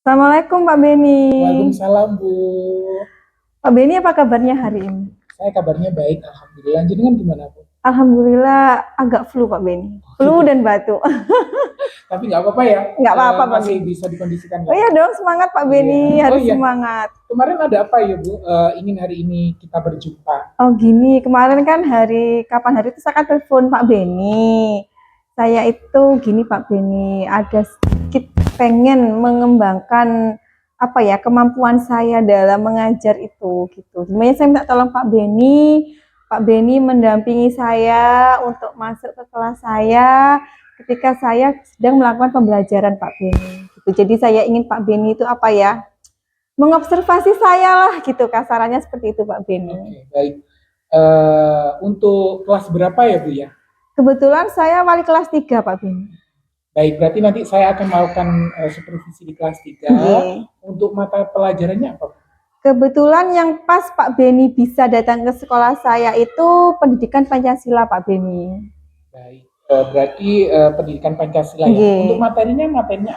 Assalamualaikum Pak Beni. Waalaikumsalam Bu. Pak Beni apa kabarnya hari ini? Saya kabarnya baik, alhamdulillah. Jenengan gimana Bu? Alhamdulillah agak flu Pak Beni. Oh, Flu gitu. dan batuk. Tapi nggak apa-apa ya, Nggak apa-apa Pak masih Beni. bisa dikondisikan Oh ya. iya dong, semangat Pak Beni, Iya. Oh harus iya. semangat. Kemarin ada apa ya Bu? Ingin hari ini kita berjumpa. Oh gini, kemarin kan kapan hari itu saya kan telepon Pak Beni. Saya itu gini Pak Beni, ada sedikit pengen mengembangkan apa ya kemampuan saya dalam mengajar itu gitu. Sebenarnya saya minta tolong Pak Beni. Pak Beni mendampingi saya untuk masuk ke kelas saya ketika saya sedang melakukan pembelajaran Pak Beni. Gitu. Jadi saya ingin Pak Beni itu apa ya? Mengobservasi saya lah gitu kasarannya seperti itu Pak Beni. Oke, baik. Untuk kelas berapa ya Bu ya? Kebetulan saya wali kelas 3 Pak Beni. Baik, berarti nanti saya akan melakukan supervisi di kelas 3. Oke. Untuk mata pelajarannya apa Bu? Kebetulan yang pas Pak Beni bisa datang ke sekolah saya itu pendidikan Pancasila Pak Beni. Baik, berarti pendidikan Pancasila ya. Oke. Untuk materinya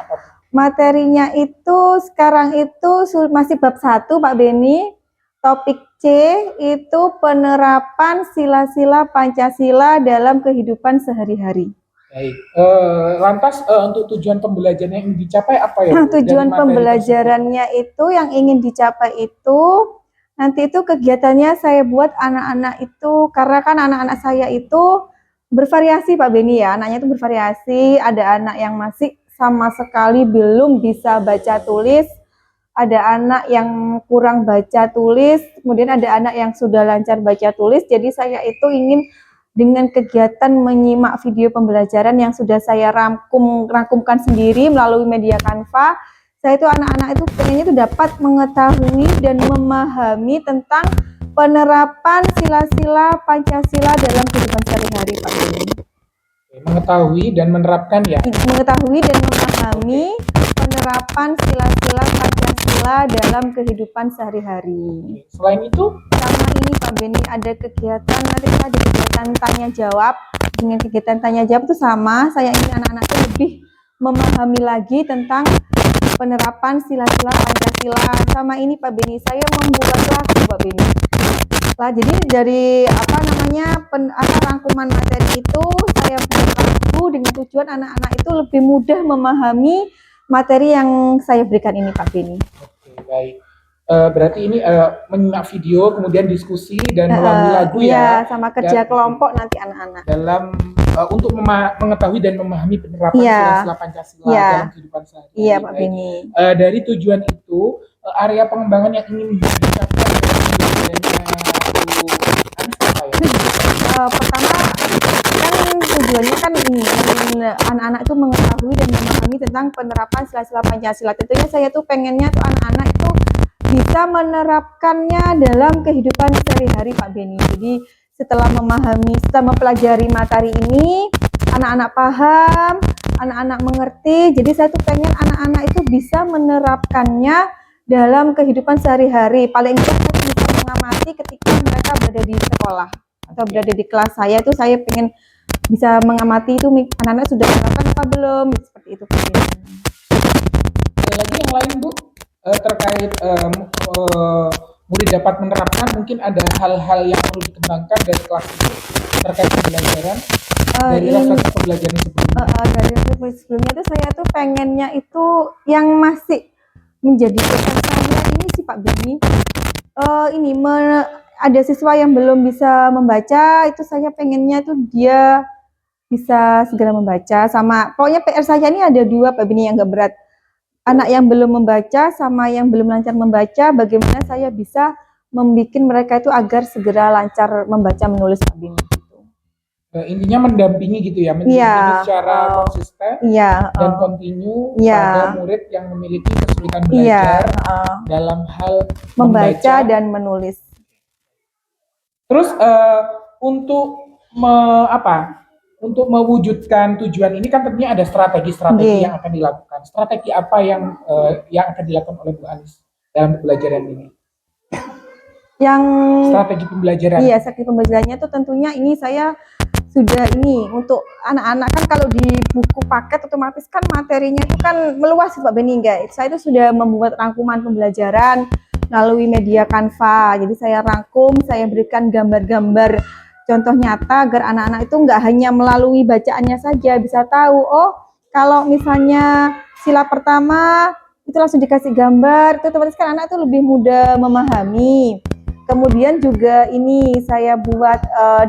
apa Bu? Materinya itu sekarang itu masih bab 1 Pak Beni. Topik C itu penerapan sila-sila Pancasila dalam kehidupan sehari-hari. Baik, lantas untuk tujuan pembelajarannya yang dicapai apa ya Bu? Tujuan pembelajarannya itu yang ingin dicapai itu nanti itu kegiatannya saya buat anak-anak itu karena kan anak-anak saya itu bervariasi Pak Beni ya, anaknya itu bervariasi, ada anak yang masih sama sekali belum bisa baca tulis, ada anak yang kurang baca tulis, kemudian ada anak yang sudah lancar baca tulis. Jadi saya itu ingin dengan kegiatan menyimak video pembelajaran yang sudah saya rangkumkan sendiri melalui media Canva, saya itu anak-anak itu pengennya itu dapat mengetahui dan memahami tentang penerapan sila-sila Pancasila dalam kehidupan sehari-hari Pak Beni. Mengetahui dan menerapkan ya. Mengetahui dan memahami penerapan sila-sila Pancasila dalam kehidupan sehari-hari. Selain itu, sama ini Pak Beni ada kegiatan, nanti kita ada kegiatan tanya jawab. Dengan kegiatan tanya jawab itu sama, saya ingin anak-anak itu lebih memahami lagi tentang penerapan sila-sila Pancasila. Sama ini Pak Beni, saya membuat lagu Pak Beni. Lah, jadi dari rangkuman materi itu saya buat lagu dengan tujuan anak-anak itu lebih mudah memahami materi yang saya berikan ini Pak Beni. Oke, baik. Berarti ini menyimak video, kemudian diskusi dan melalui lagu ya. Sama kerja kelompok nanti anak-anak. Dalam untuk mengetahui dan memahami penerapan sila-sila Pancasila dalam kehidupan sehari-hari. Iya Pak Beni. Dari tujuan itu, area pengembangan yang ingin dicapai dari pertama kan tujuannya kan ini anak-anak itu mengetahui dan memahami tentang penerapan sila-sila Pancasila. Tentunya saya tuh pengennya tuh anak-anak itu bisa menerapkannya dalam kehidupan sehari-hari Pak Beni. Jadi setelah mempelajari materi ini, anak-anak paham, anak-anak mengerti. Jadi saya tuh pengen anak-anak itu bisa menerapkannya dalam kehidupan sehari-hari. Paling enggak saya bisa mengamati ketika mereka berada di sekolah atau berada di kelas saya itu saya pengen bisa mengamati itu anak-anak sudah menerapkan apa belum, seperti itu. Ada lagi yang lain Bu terkait murid dapat menerapkan, mungkin ada hal-hal yang perlu dikembangkan dari kelas itu terkait pembelajaran dari refleksi pembelajaran sebelumnya. Dari refleksi sebelumnya itu saya tuh pengennya itu yang masih menjadi pesan saya ini sih Pak Beni. Ada siswa yang belum bisa membaca, itu saya pengennya tuh dia bisa segera membaca. Sama pokoknya PR saya ini ada 2 Pak Beni yang gak berat. Anak yang belum membaca sama yang belum lancar membaca, bagaimana saya bisa membuat mereka itu agar segera lancar membaca menulis Pak Beni. Intinya mendampingi gitu ya, mendampingi secara konsisten dan kontinu pada murid yang memiliki kesulitan belajar dalam hal membaca dan menulis. Terus untuk untuk mewujudkan tujuan ini kan tentunya ada strategi-strategi yang akan dilakukan. Strategi apa yang akan dilakukan oleh Bu Anis dalam pembelajaran ini? Yang strategi pembelajaran. Iya, strategi pembelajarannya itu tentunya ini saya sudah ini untuk anak-anak kan kalau di buku paket otomatis kan materinya itu kan meluas Pak Beni guys. Saya itu sudah membuat rangkuman pembelajaran melalui media Canva. Jadi saya rangkum, saya berikan gambar-gambar contoh nyata agar anak-anak itu nggak hanya melalui bacaannya saja bisa tahu, oh kalau misalnya sila pertama itu langsung dikasih gambar, itu otomatis kan anak itu lebih mudah memahami. Kemudian juga ini saya buat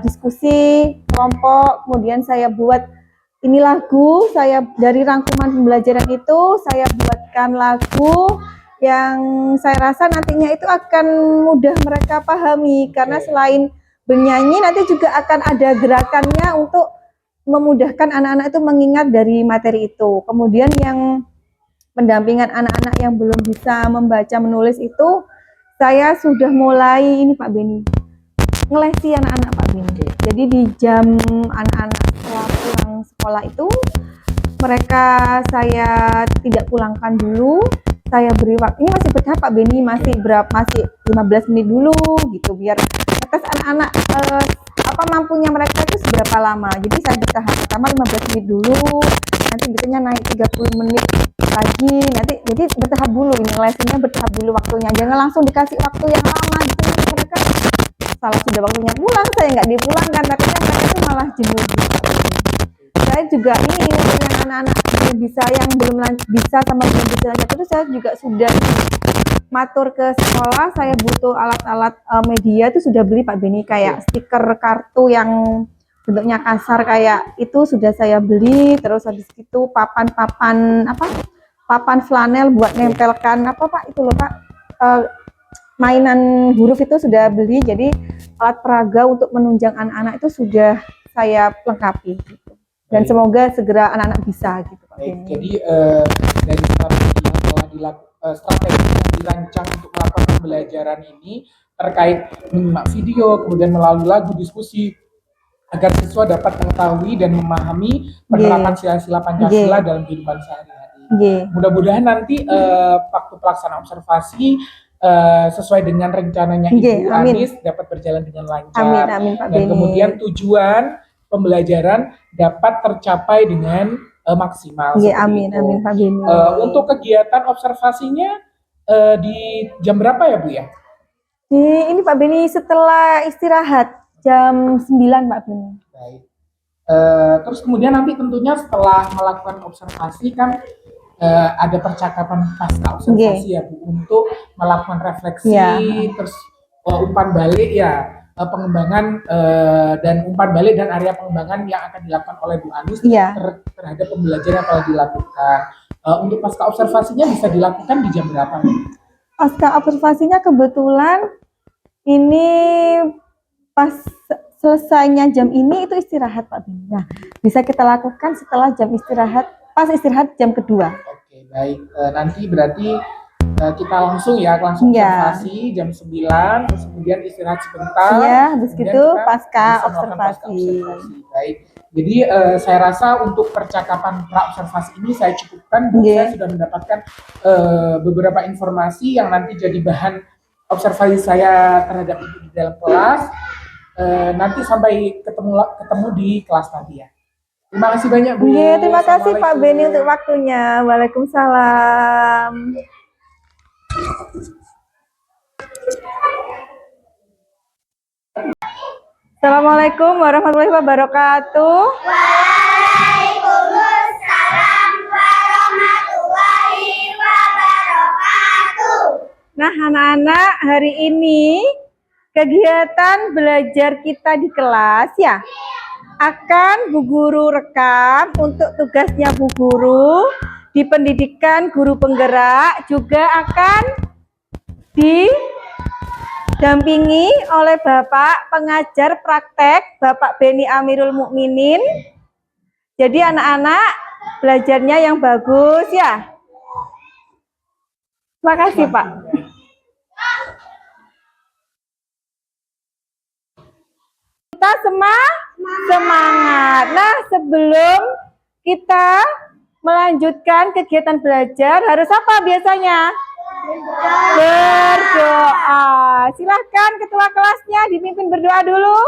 diskusi kelompok, kemudian saya buat ini lagu, saya dari rangkuman pembelajaran itu saya buatkan lagu yang saya rasa nantinya itu akan mudah mereka pahami karena selain bernyanyi nanti juga akan ada gerakannya untuk memudahkan anak-anak itu mengingat dari materi itu. Kemudian yang pendampingan anak-anak yang belum bisa membaca menulis itu saya sudah mulai ini Pak Beni ngelesi anak-anak Pak Beni. Jadi di jam anak-anak setelah pulang sekolah itu mereka saya tidak pulangkan dulu, saya beri waktu ini masih bertahap Pak Beni, masih 15 menit dulu gitu biar atas anak-anak apa mampunya mereka itu seberapa lama. Jadi saya bertahap pertama 15 menit dulu, nanti biasanya naik 30 menit lagi, nanti jadi bertahap dulu, ini lesnya bertahap dulu waktunya, jangan langsung dikasih waktu yang lama gitu mereka salah sudah waktunya pulang, saya nggak dipulangkan, takutnya mereka itu malah jenuh gitu. Saya juga ini untuk yang anak-anak belum bisa, yang belum bisa sama belum bisa lanjut itu saya juga sudah matur ke sekolah, saya butuh alat-alat media itu sudah beli Pak Beni, kayak stiker kartu yang bentuknya kasar kayak itu sudah saya beli, terus habis itu papan-papan apa papan flanel buat nempelkan apa Pak itu loh Pak mainan huruf itu sudah beli, jadi alat peraga untuk menunjang anak-anak itu sudah saya lengkapi gitu. Dan semoga segera anak-anak bisa gitu Pak. Jadi dari strategi yang telah dilakukan, strategi yang dirancang untuk melakukan pembelajaran ini terkait menyimak video, kemudian melalui lagu, diskusi, agar siswa dapat mengetahui dan memahami penerapan sila-sila Pancasila dalam kehidupan sehari-hari. Mudah-mudahan nanti waktu pelaksanaan observasi sesuai dengan rencananya Ibu Anis dapat berjalan dengan lancar. Amin, Pak dan kemudian tujuan pembelajaran dapat tercapai dengan maksimal. Amin, amin Pak Beni. Untuk kegiatan observasinya di jam berapa ya Bu ya? Ini Pak Beni setelah istirahat jam 9 Pak Beni. Baik. Terus kemudian nanti tentunya setelah melakukan observasi kan ada percakapan pasca observasi ya Bu, untuk melakukan refleksi, terus umpan balik ya, pengembangan dan umpan balik dan area pengembangan yang akan dilakukan oleh Bu Anis terhadap pembelajaran yang telah dilakukan. Untuk pasca observasinya bisa dilakukan di jam berapa? Pasca observasinya kebetulan ini pas selesainya jam ini itu istirahat Pak Beni. Nah, bisa kita lakukan setelah jam istirahat, pas istirahat jam kedua. Oke, baik. Nanti berarti kita langsung observasi jam 9, terus kemudian istirahat sebentar. Iya, habis gitu pasca observasi. Baik. Jadi saya rasa untuk percakapan pra-observasi ini saya cukupkan. Saya sudah mendapatkan beberapa informasi yang nanti jadi bahan observasi saya terhadap Ibu di dalam kelas. Nanti sampai ketemu di kelas nanti ya. Terima kasih banyak Bu. Terima kasih Pak Beni untuk waktunya. Waalaikumsalam. Assalamualaikum warahmatullahi wabarakatuh. Waalaikumsalam warahmatullahi wabarakatuh. Nah, anak-anak, hari ini kegiatan belajar kita di kelas ya akan Bu Guru rekam untuk tugasnya Bu Guru di pendidikan guru penggerak, juga akan didampingi oleh Bapak pengajar praktek Bapak Beni Amirul Mukminin. Jadi anak-anak belajarnya yang bagus ya. Terima kasih Pak. Kita semangat. Nah, sebelum kita melanjutkan kegiatan belajar, harus apa biasanya? Berdoa. Silahkan ketua kelasnya dipimpin berdoa dulu.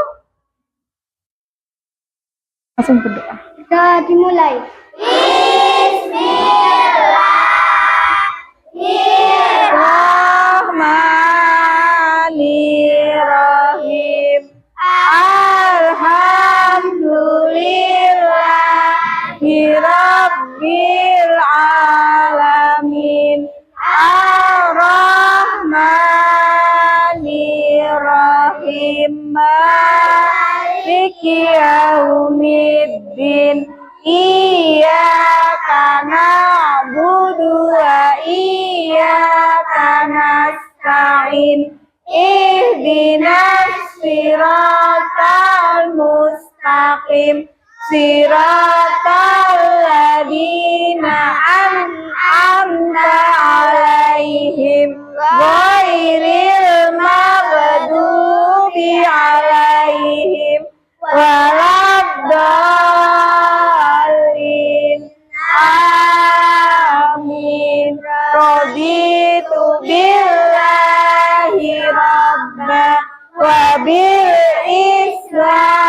Langsung berdoa. Sudah dimulai. Bismillahirrahmanirrahim. Alhamdulillahirabbil alamin. Ar-Rahmanirrahim. Maliki yaumiddin. Iyyaka na'budu wa iyyaka nasta'in. Ihdinas siratal mustaqim. Siratal ladzina an'amta 'alaihim ghairil maghdubi 'alaihim waladdallin. Amin. Raditu billahi rabba wa bil islami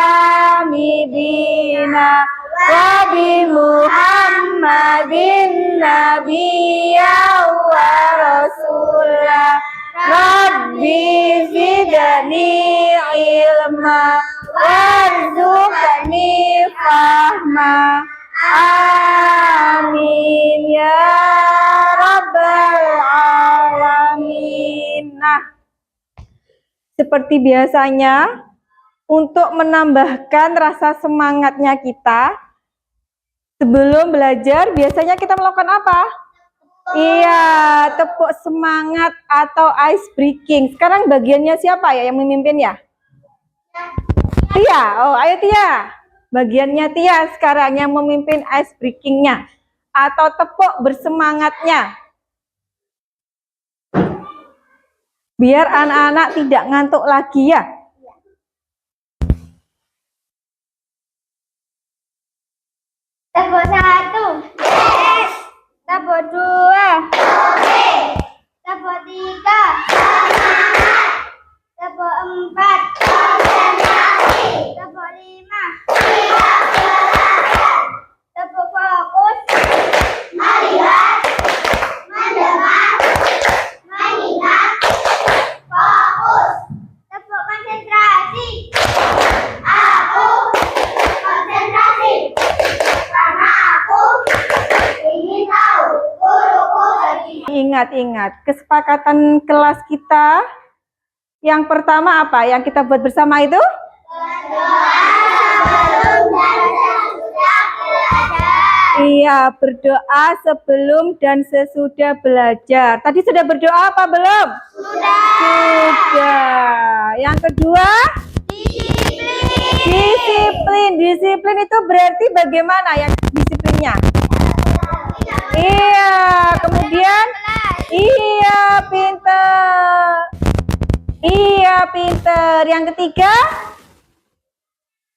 dina wa bi Muhammadin nabiyya wa rasulah. Rabbi zidni ilma warzuqni fahma. Amin ya rabbal alamin. Nah, seperti biasanya, untuk menambahkan rasa semangatnya kita sebelum belajar, biasanya kita melakukan apa? Iya, tepuk semangat atau ice breaking. Sekarang bagiannya siapa ya yang memimpin ya? Tia. Oh, ayo Tia. Bagiannya Tia sekarang yang memimpin ice breakingnya atau tepuk bersemangatnya. Biar anak-anak tidak ngantuk lagi ya. Tepuk 1. Yes. Tepuk 2. Oke. Tepuk 3. Semangat. Tepuk 4. Konsentrasi. Tepuk 5. Tidak belajar. Tepuk fokus. Melihat. Mendengar. Mengingat. Fokus. Tepuk konsentrasi. Aku konsentrasi. Karena aku ingin tahu guruku bagaimana. Ingat-ingat, kesepakatan kelas kita yang pertama apa? Yang kita buat bersama itu? Iya, berdoa sebelum dan sesudah belajar. Tadi sudah berdoa apa belum? Sudah. Yang kedua? Disiplin. Disiplin itu berarti bagaimana yang disiplinnya? Iya, kemudian? Iya, pinter. Iya, pinter. Yang ketiga?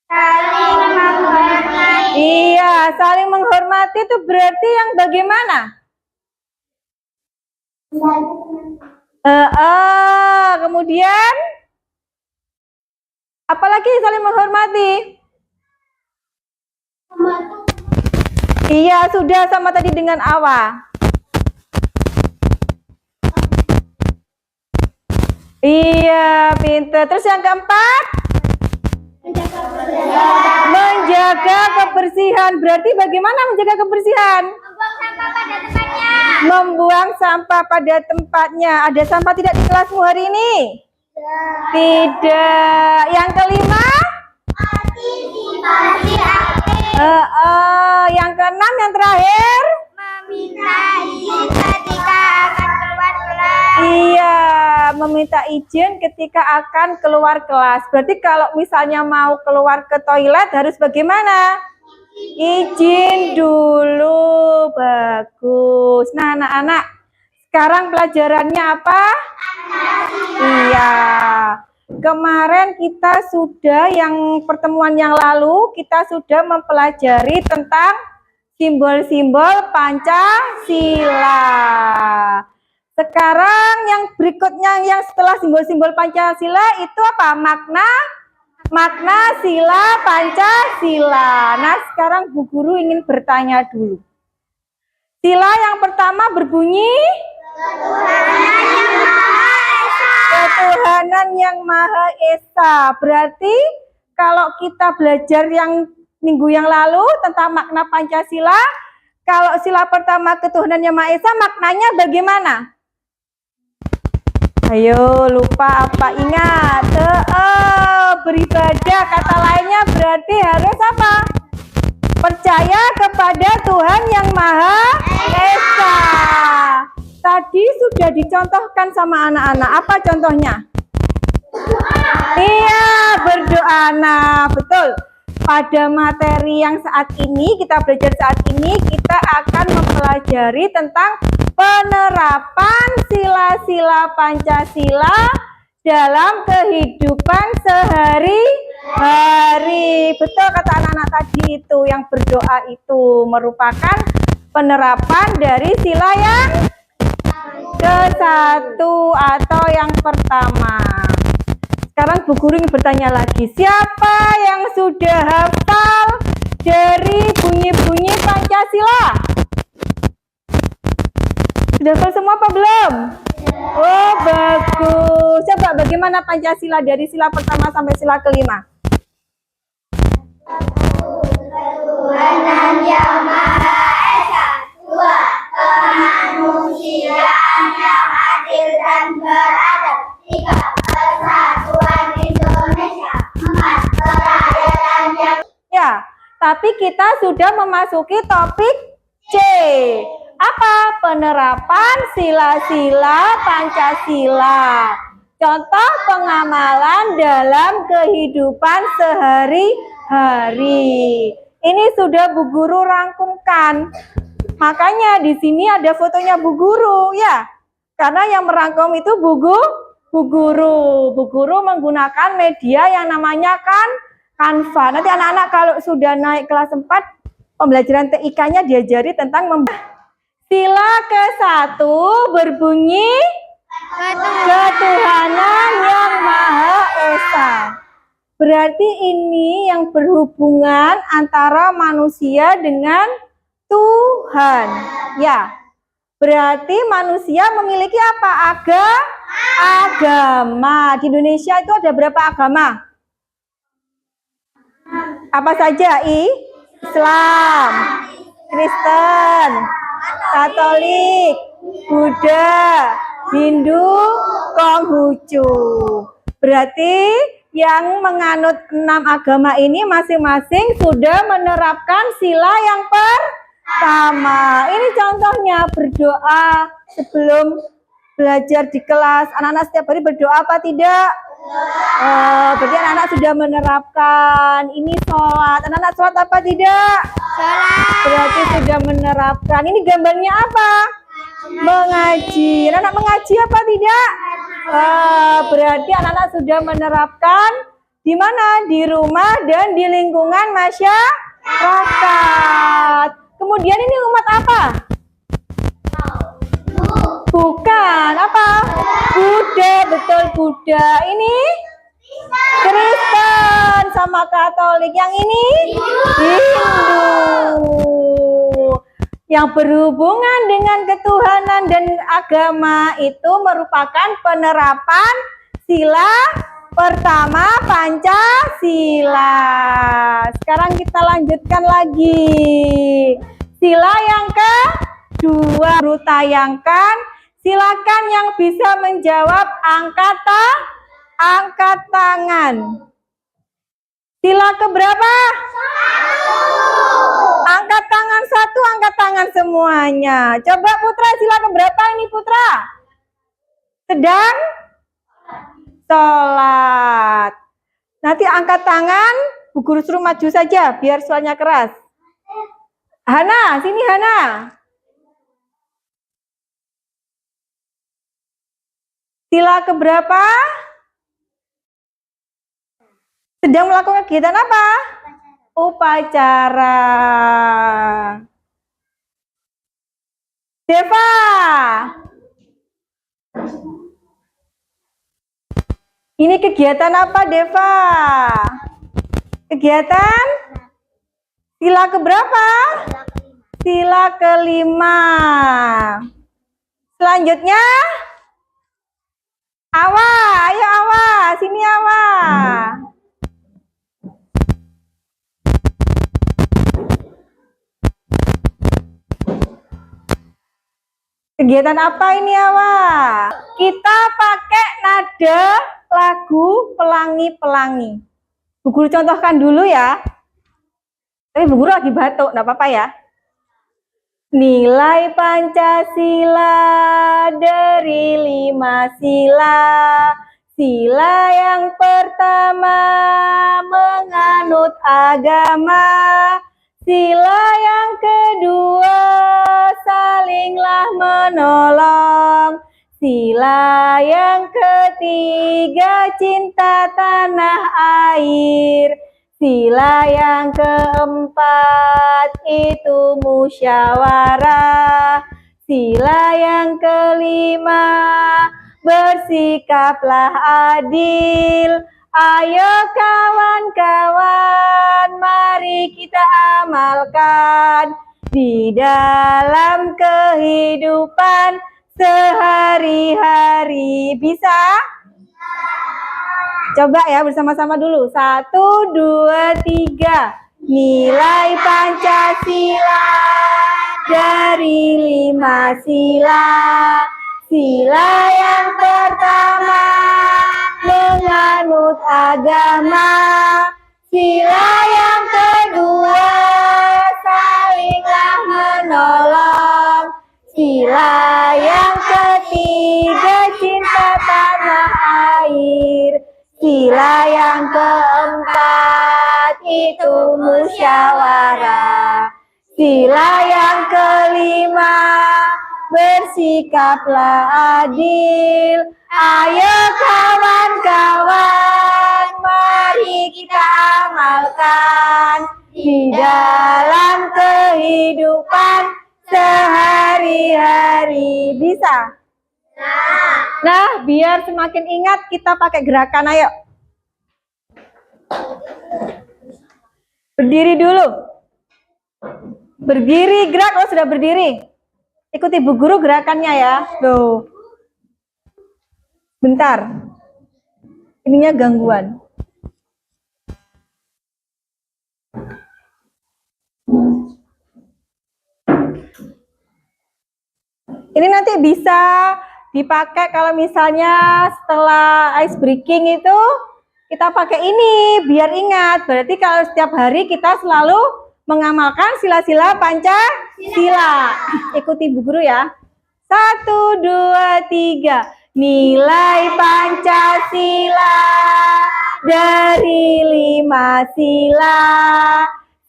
Saling menghormati. Iya, saling menghormati itu berarti yang bagaimana? Kemudian apalagi saling menghormati? Iya, sudah sama tadi dengan Awa. Iya, pintar. Terus yang keempat? Menjaga kebersihan. Berarti bagaimana menjaga kebersihan? Membuang sampah pada tempatnya. Membuang sampah pada tempatnya. Ada sampah tidak di kelasmu hari ini? Tidak. Yang kelima? Partisipasi aktif. Yang keenam, yang terakhir? Meminta izin ketika akan keluar kelas. Iya, meminta izin ketika akan keluar kelas. Berarti kalau misalnya mau keluar ke toilet harus bagaimana? Izin dulu. Bagus. Nah, anak-anak, sekarang pelajarannya apa? Iya. Kemarin kita sudah, yang pertemuan yang lalu, kita sudah mempelajari tentang simbol-simbol Pancasila. Sekarang yang berikutnya, yang setelah simbol-simbol Pancasila itu apa? Makna Makna sila Pancasila. Nah, sekarang Bu Guru ingin bertanya dulu. Sila yang pertama berbunyi Ketuhanan yang Maha Esa. Berarti kalau kita belajar yang minggu yang lalu tentang makna Pancasila, kalau sila pertama Ketuhanan yang Maha Esa, maknanya bagaimana? Ayo, lupa apa? Ingat. Beribadah. Kata lainnya berarti harus apa? Percaya kepada Tuhan yang Maha Esa. Tadi sudah dicontohkan sama anak-anak. Apa contohnya? Iya, berdoa. Nah, betul. Pada materi yang saat ini, kita belajar saat ini, kita akan mempelajari tentang penerapan sila-sila Pancasila dalam kehidupan sehari-hari. Betul kata anak-anak tadi itu, yang berdoa itu merupakan penerapan dari sila yang ke-1 atau yang pertama. Sekarang Bu Guru ingin bertanya lagi, siapa yang sudah hafal dari bunyi-bunyi Pancasila? Sudah hafal semua apa belum? Oh, bagus. Coba bagaimana Pancasila dari sila pertama sampai sila kelima? Ketuhanan yang Maha Esa, dua, kemanusiaan yang adil dan beradab, tiga, persatuan Indonesia, empat, kerakyatan yang... Ya, tapi kita sudah memasuki topik C. Apa? Penerapan sila-sila Pancasila. Contoh pengamalan dalam kehidupan sehari-hari. Ini sudah Bu Guru rangkumkan. Makanya di sini ada fotonya Bu Guru ya. Karena yang merangkum itu Bu Guru. Bu Guru menggunakan media yang namanya Canva. Nanti anak-anak kalau sudah naik kelas 4, pembelajaran TIK-nya diajari tentang sila ke-1 berbunyi Ketuhanan yang Maha Esa. Berarti ini yang berhubungan antara manusia dengan Tuhan. Ya. Berarti manusia memiliki apa? Agama. Di Indonesia itu ada berapa agama? Apa saja? Islam, Kristen, Katolik, Buddha, Hindu, Konghucu. Berarti yang menganut 6 agama ini masing-masing sudah menerapkan sila yang pertama. Ini contohnya berdoa sebelum belajar di kelas. Anak-anak setiap hari berdoa apa tidak? Berarti anak-anak sudah menerapkan. Ini sholat. Anak-anak sholat apa tidak? Sholat. Berarti sudah menerapkan. Ini gambarnya apa? Mengaji. Anak-anak mengaji apa tidak? Berarti anak-anak sudah menerapkan di mana? Di rumah dan di lingkungan masyarakat. Kemudian ini umat apa? Bukan, apa? Buddha, betul Buddha. Ini Kristen sama Katolik. Yang ini Hindu. Yang berhubungan dengan ketuhanan dan agama itu merupakan penerapan sila pertama Pancasila. Sekarang kita lanjutkan lagi. Sila yang kedua, Guru tayangkan. Silakan yang bisa menjawab angkat tangan. Sila keberapa? Angkat tangan satu, angkat tangan semuanya. Coba Putra, sila keberapa ini Putra? Sedang sholat. Nanti angkat tangan, Bu Guru suruh maju saja biar suaranya keras. Hana, sini Hana. Sila keberapa? Sedang melakukan kegiatan apa? Upacara. Deva. Ini kegiatan apa, Deva? Kegiatan sila keberapa? Sila kelima. Selanjutnya, Awa, ayo Awa, sini Awa. Kegiatan apa ini Awa? Kita pakai nada lagu Pelangi-Pelangi. Bu Guru contohkan dulu ya. Tapi Bu Guru lagi batuk, enggak apa-apa ya. Nilai Pancasila dari 5 sila. Sila yang pertama menganut agama. Sila yang kedua salinglah menolong. Sila yang ketiga cinta tanah air. Sila yang keempat itu musyawarah. Sila yang kelima bersikaplah adil. Ayo kawan-kawan, mari kita amalkan di dalam kehidupan sehari-hari. Bisa? Coba ya bersama-sama dulu. 1, 2, 3. Nilai Pancasila dari 5 sila. Sila yang pertama menganut agama. Sila yang kedua salinglah menolong. Sila yang ketiga cinta tanah air. Sila yang keempat itu musyawarah. Sila yang kelima bersikaplah adil. Ayo kawan-kawan, mari kita amalkan di dalam kehidupan sehari-hari. Bisa? Nah, biar semakin ingat kita pakai gerakan, ayo. Berdiri dulu. Berdiri, gerak. Oh, sudah berdiri. Ikuti Bu Guru gerakannya ya. Loh. Bentar. Ininya gangguan. Ini nanti bisa dipakai kalau misalnya setelah ice breaking itu kita pakai ini biar ingat. Berarti kalau setiap hari kita selalu mengamalkan sila-sila Pancasila. Ikuti Bu Guru ya. 1, 2, 3. Nilai Pancasila dari 5 sila.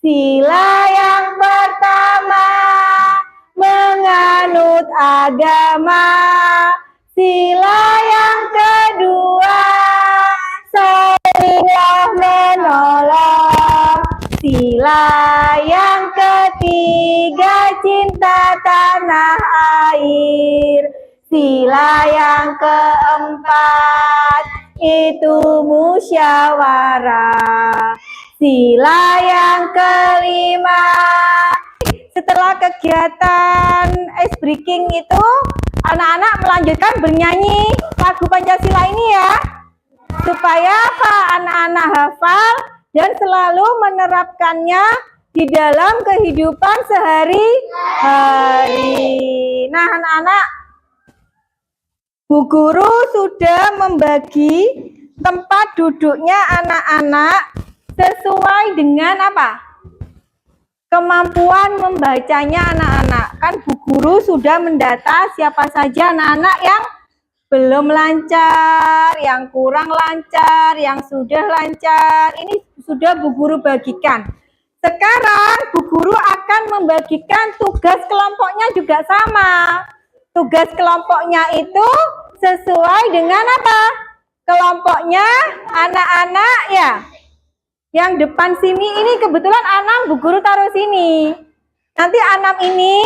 Sila yang pertama menganut agama. Sila yang kedua salinglah menolong. Sila yang ketiga cinta tanah air. Sila yang keempat itu musyawarah. Sila yang kelima. Setelah kegiatan ice breaking itu, anak-anak melanjutkan bernyanyi lagu Pancasila ini ya. Supaya apa? Anak-anak hafal dan selalu menerapkannya di dalam kehidupan sehari-hari. Nah, anak-anak, Bu Guru sudah membagi tempat duduknya anak-anak sesuai dengan apa? Kemampuan membacanya anak-anak. Kan Bu Guru sudah mendata siapa saja anak-anak yang belum lancar, yang kurang lancar, yang sudah lancar. Ini sudah Bu Guru bagikan. Sekarang Bu Guru akan membagikan tugas kelompoknya juga sama. Tugas kelompoknya itu sesuai dengan apa? Kelompoknya anak-anak ya. Yang depan sini ini kebetulan Anam Bu Guru taruh sini. Nanti Anam ini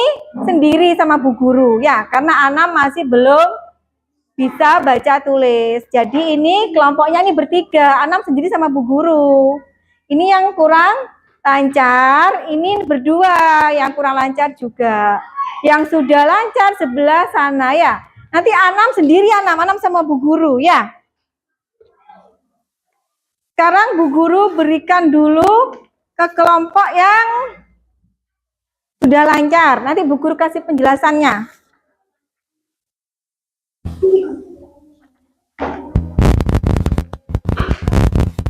sendiri sama Bu Guru ya, karena Anam masih belum bisa baca tulis. Jadi ini kelompoknya ini bertiga, Anam sendiri sama Bu Guru. Ini yang kurang lancar, ini berdua yang kurang lancar juga. Yang sudah lancar sebelah sana ya. Nanti Anam sendiri, Anam sama Bu Guru ya. Sekarang Bu Guru berikan dulu ke kelompok yang sudah lancar. Nanti Bu Guru kasih penjelasannya.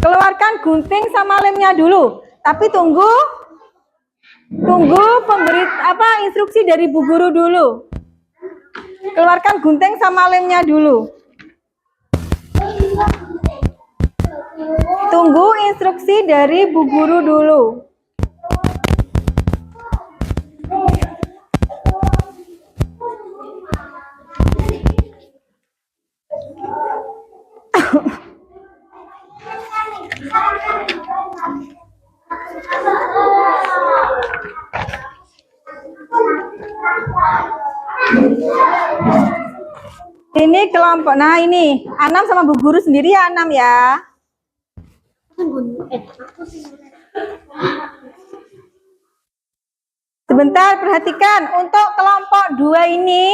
Keluarkan gunting sama lemnya dulu. Tapi tunggu instruksi dari Bu Guru dulu. Keluarkan gunting sama lemnya dulu. Tunggu instruksi dari Bu Guru dulu. Ini kelompok. Nah, ini Anam sama Bu Guru sendiri ya, Anam ya. Sebentar, perhatikan. Untuk kelompok 2 ini,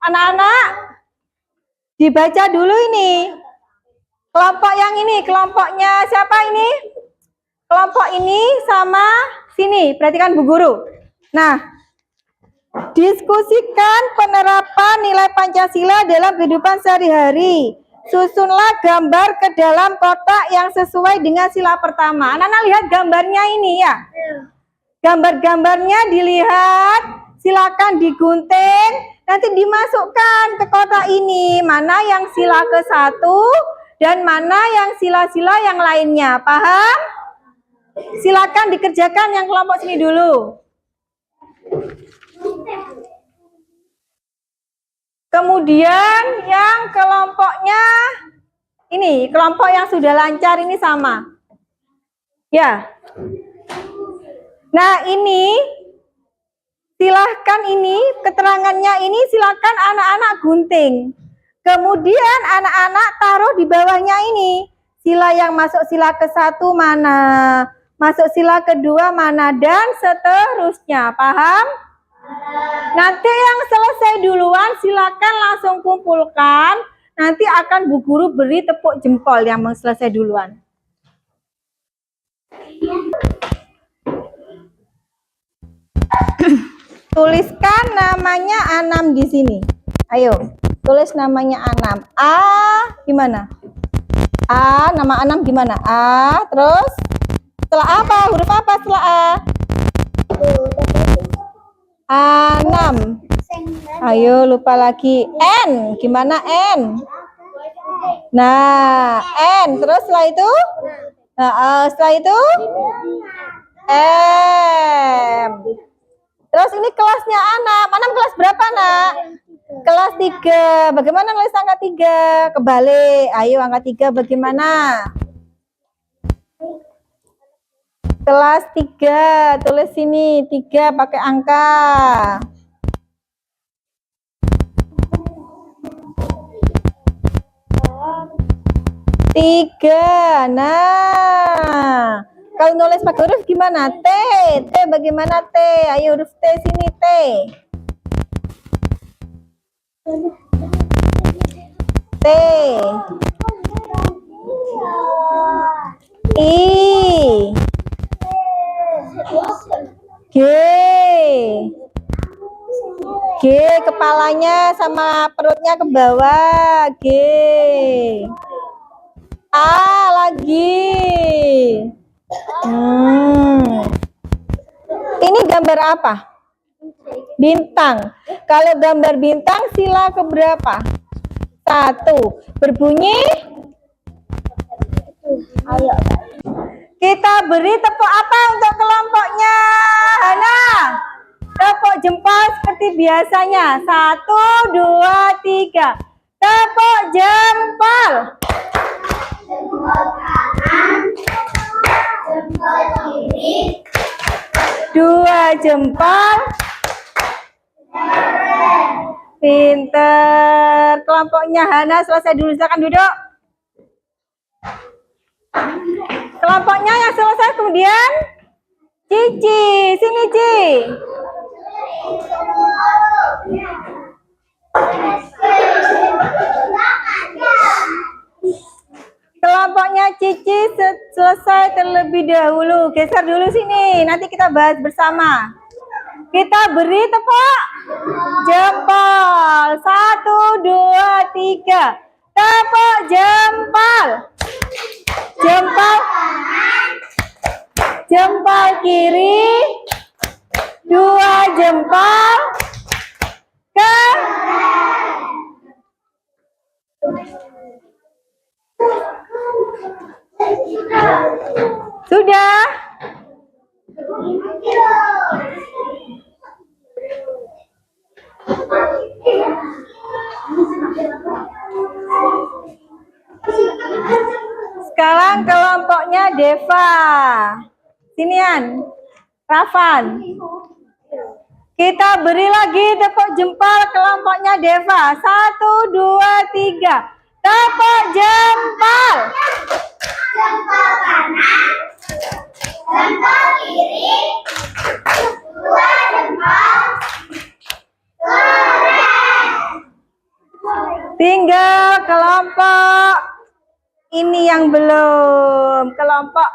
anak-anak dibaca dulu ini. Kelompok yang ini, kelompoknya siapa ini? Kelompok ini sama sini. Perhatikan Bu Guru. Nah, diskusikan penerapan nilai Pancasila dalam kehidupan sehari-hari. Susunlah gambar ke dalam kotak yang sesuai dengan sila pertama. Anak-anak lihat gambarnya ini ya. Gambar-gambarnya dilihat, silakan digunting, nanti dimasukkan ke kotak ini. Mana yang sila ke-1 dan mana yang sila-sila yang lainnya. Paham? Silakan dikerjakan yang kelompok sini dulu. Kemudian yang kelompoknya ini, kelompok yang sudah lancar ini sama. Ya. Nah, ini silahkan ini, keterangannya ini silahkan anak-anak gunting. Kemudian anak-anak taruh di bawahnya ini. Sila yang masuk sila ke-1 mana, masuk sila kedua mana, dan seterusnya. Paham? Nanti yang selesai duluan silakan langsung kumpulkan. Nanti akan Bu Guru beri tepuk jempol yang selesai duluan. Tuliskan namanya Anam di sini. Ayo, tulis namanya Anam. A gimana? A, nama Anam gimana? A, terus setelah apa? Huruf apa setelah A? Anam. Ayo, lupa lagi. N, gimana N? Nah, N. Terus setelah itu? Nah, setelah itu? M. Terus ini kelasnya Anam. Anam kelas berapa, Nak? Kelas 3. Bagaimana nulis angka 3? Kebalik. Ayo, angka 3 bagaimana? Kelas 3, tulis sini 3 pakai angka. 3. Nah, kalau nulis pakai huruf gimana? T. T bagaimana T? Ayo huruf T sini T. T. I. G. G, kepalanya sama perutnya ke bawah. G. A lagi. Ini gambar apa? Bintang. Kalau gambar bintang sila keberapa? 1. Berbunyi? Ayo. Kita beri tepuk apa untuk kelompoknya? Hana. Tepuk jempol seperti biasanya. 1, 2, 3. Tepuk jempol. Jempol kanan, jempol kiri, 2 jempol. Pinter. Kelompoknya Hana selesai dulu, silakan duduk. Kelompoknya yang selesai kemudian Cici, sini Ci. Kelompoknya Cici selesai terlebih dahulu. Geser dulu sini, nanti kita bahas bersama. Kita beri tepuk jempol. 1, 2, 3. Tepuk jempol. Jempol. Jempol kiri. 2 jempol ke sudah. Sekarang kelompoknya Deva. Sinian, Rafan. Kita beri lagi tepuk jempol kelompoknya Deva. 1, 2, 3. Tepuk jempol. Jempol kanan, jempol kiri, 2 jempol. Keren. Tinggal kelompok ini yang belum. Kelompok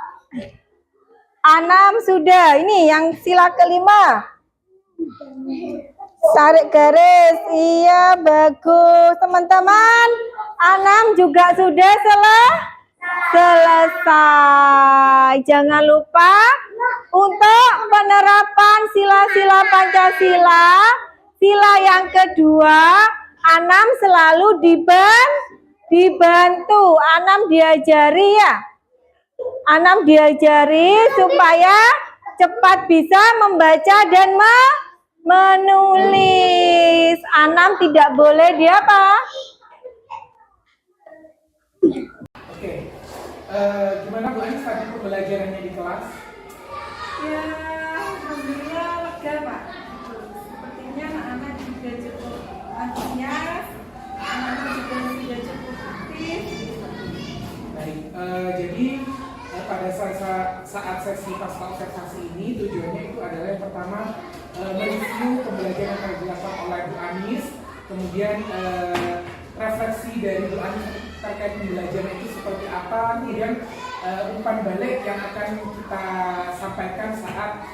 6 sudah. Ini yang sila kelima. Tarik garis. Iya, bagus. Teman-teman, 6 juga sudah selesai. Jangan lupa untuk penerapan sila-sila Pancasila, sila yang kedua, 6 selalu dibantu. 6 diajari ya. 6 diajari supaya cepat bisa membaca dan menulis. 6 tidak boleh dia apa? Oke. Gimana Bu Anis tadi pembelajarannya di kelas? Ya, alhamdulillah lega Pak. Sepertinya anak-anak juga cukup antusias, anak-anak juga sudah cukup aktif. Baik, jadi pada saat sesi pasca observasi ini tujuannya itu adalah yang pertama mereview pembelajaran yang telah dilakukan oleh Bu Anis, kemudian refleksi dari Bu Anis terkait pembelajaran itu seperti apa, kemudian umpan balik yang akan kita sampaikan saat